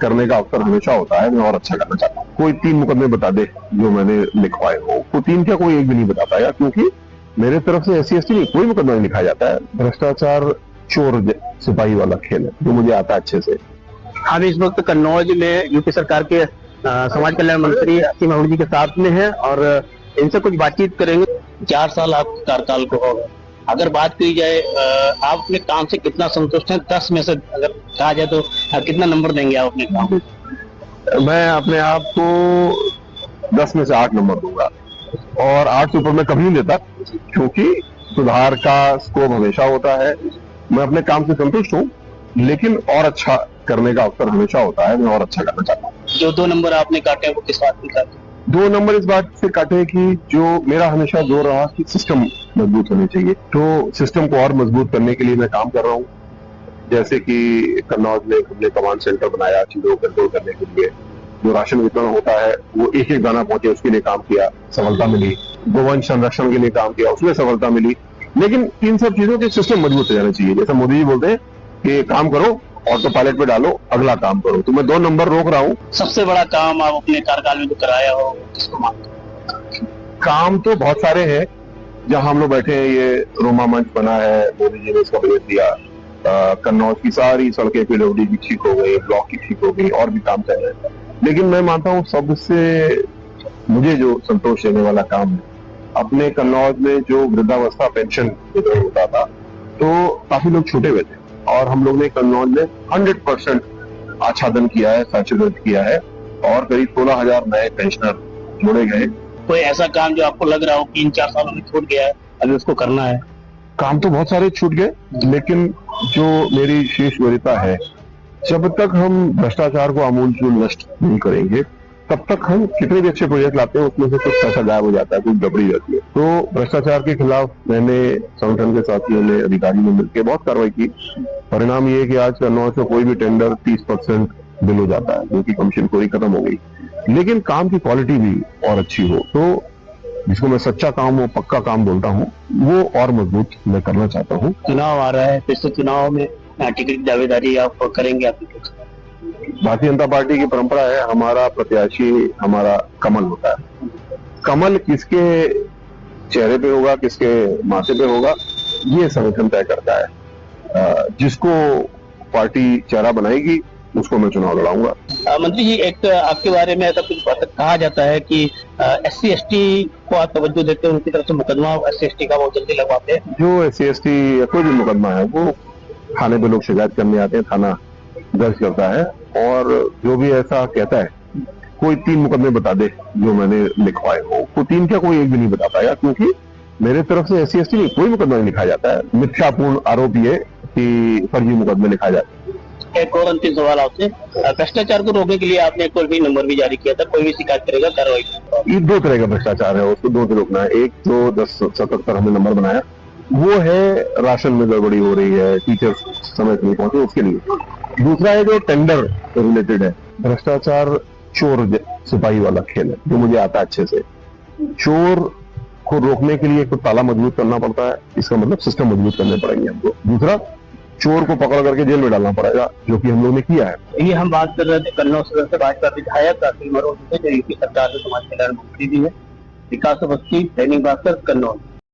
करने का अवसर हमेशा होता है, मैं और अच्छा करना चाहता हूँ। कोई 3 मुकदमे बता दे जो मैंने लिखवाए हो, वो 3 क्या कोई एक भी नहीं बता पाएगा, क्योंकि मेरे तरफ से SC/ST नहीं, कोई मुकदमा नहीं लिखा जाता है। भ्रष्टाचार चोर सिपाही वाला खेल है, जो मुझे आता है अच्छे से। हम इस वक्त कन्नौज में यूपी सरकार के समाज कल्याण मंत्री असीम अहूजा जी के साथ में है और इनसे कुछ बातचीत करेंगे। 4 साल आपके कार्यकाल को हो गए, अगर बात की जाए आप अपने काम से कितना संतुष्ट हैं? 10 में से अगर कहा जाए तो कितना नंबर देंगे आप अपने काम? मैं अपने आप को 10 में से 8 नंबर दूंगा, और 8 से ऊपर मैं कभी नहीं देता, क्योंकि सुधार का स्कोप हमेशा होता है। मैं अपने काम से संतुष्ट हूँ, लेकिन और अच्छा करने का अवसर हमेशा होता है, मैं और अच्छा करना चाहता हूँ। जो 2 नंबर आपने काटे वो किस बात के काटे? 2 नंबर इस बात से काटे कि जो मेरा हमेशा जोर रहा कि सिस्टम मजबूत होनी चाहिए, तो सिस्टम को और मजबूत करने के लिए मैं काम कर रहा हूँ। जैसे कि कन्नौज में हमने कमांड सेंटर बनाया चीजों को कंट्रोल करने के लिए। जो राशन वितरण होता है वो एक एक दाना पहुंचे, उसके लिए काम किया, सफलता मिली। गोवंश संरक्षण के लिए काम किया, उसमें सफलता मिली। लेकिन इन सब चीजों के सिस्टम मजबूत हो जाने चाहिए। जैसे मोदी जी बोलते हैं कि काम करो, ऑटो पायलट पे डालो, अगला काम करो, तो मैं 2 नंबर रोक रहा हूँ। सबसे बड़ा काम आप अपने कार्यकाल में जो कराया हो किसको मानते हैं? काम तो बहुत सारे हैं। जहां हम लोग बैठे हैं, ये रोमा मंच बना है, मोदी जी ने इसका बजट दिया। कन्नौज की सारी सड़कें PWD की ठीक हो गई, ब्लॉक की ठीक हो गई, और भी काम चल रहे हैं। लेकिन मैं मानता हूँ सबसे मुझे जो संतोष देने वाला काम है, अपने कन्नौज में जो वृद्धावस्था पेंशन वितरण होता था, तो काफी लोग छूटे हुए थे, और हम लोग ने कन्नौज में 100% आच्छादन किया है, संशोधित किया है, और करीब 16,000 नए पेंशनर जोड़े गए। कोई ऐसा काम जो आपको लग रहा हो कि इन 4 सालों में छूट गया है, अभी उसको करना है? काम तो बहुत सारे छूट गए, लेकिन जो मेरी शेष वरीयता है, जब तक हम भ्रष्टाचार को आमूलचूल नष्ट नहीं करेंगे, तब तक हम कितने भी अच्छे प्रोजेक्ट लाते हैं, उसमें से कुछ पैसा गायब हो जाता है, कुछ गड़बड़ी रहती है। तो भ्रष्टाचार के खिलाफ मैंने संगठन के साथियों ने, अधिकारियों ने मिलकर बहुत कार्रवाई की। परिणाम ये है कि आज कन्नौज से कोई भी टेंडर 30% बिल हो जाता है, क्योंकि कमीशनखोरी खत्म हो गई। लेकिन काम की क्वालिटी भी और अच्छी हो, तो जिसको मैं सच्चा काम वो पक्का काम बोलता हूँ, वो और मजबूत मैं करना चाहता हूँ। चुनाव आ रहा है, फिर से चुनाव में टिकट की दावेदारी आप करेंगे? आप भारतीय जनता पार्टी की परंपरा है, हमारा प्रत्याशी हमारा कमल होता है। कमल किसके चेहरे पे होगा, किसके माथे पे होगा, ये संगठन तय करता है। जिसको पार्टी चेहरा बनाएगी, उसको मैं चुनाव लड़ाऊंगा। मंत्री जी, एक आपके बारे में ऐसा कुछ कहा जाता है कि SC/ST को आप तवज्जो देते हैं, उनकी तरफ से मुकदमा SC/ST का बहुत जल्दी लगवाते हैं। जो SC/ST या कोई भी मुकदमा है, वो थाने पे लोग शिकायत करने आते हैं, थाना दर्ज करता है, और जो भी ऐसा कहता है, कोई 3 मुकदमे बता दे जो मैंने लिखवाए हो, वो 3 क्या कोई एक भी नहीं बता पाएगा, क्योंकि मेरे तरफ से SC/ST नहीं, कोई मुकदमा नहीं लिखा जाता है। मिथ्यापूर्ण आरोप ये कि फर्जी मुकदमे लिखा जाता है। एक और अंतिम सवाल आपसे, भ्रष्टाचार को रोकने के लिए आपने एक और भी नंबर भी जारी किया था, कोई भी शिकायत करेगा कार्रवाई? ये 2 तरह का भ्रष्टाचार है, उसको 2 से रोकना है। एक तो 1077 हमने नंबर बनाया, वो है राशन में गड़बड़ी हो रही है, टीचर्स समय से नहीं पहुंचे, उसके लिए। दूसरा है जो टेंडर रिलेटेड है। भ्रष्टाचार चोर सिपाही वाला खेल है, जो मुझे आता है अच्छे से। चोर को रोकने के लिए एक तो ताला मजबूत करना पड़ता है, इसका मतलब सिस्टम मजबूत करने पड़ेंगे हमको। दूसरा, चोर को पकड़ करके जेल में डालना पड़ेगा, जो कि हम लोग ने किया है। ये हम बात कर रहे थे कन्नौज से भाजपा विधायक असीम अहूजा से, जो यूपी सरकार के समाज कल्याण मंत्री भी है। विकास अवस्थी, दैनिक भास्कर, कन्नौज।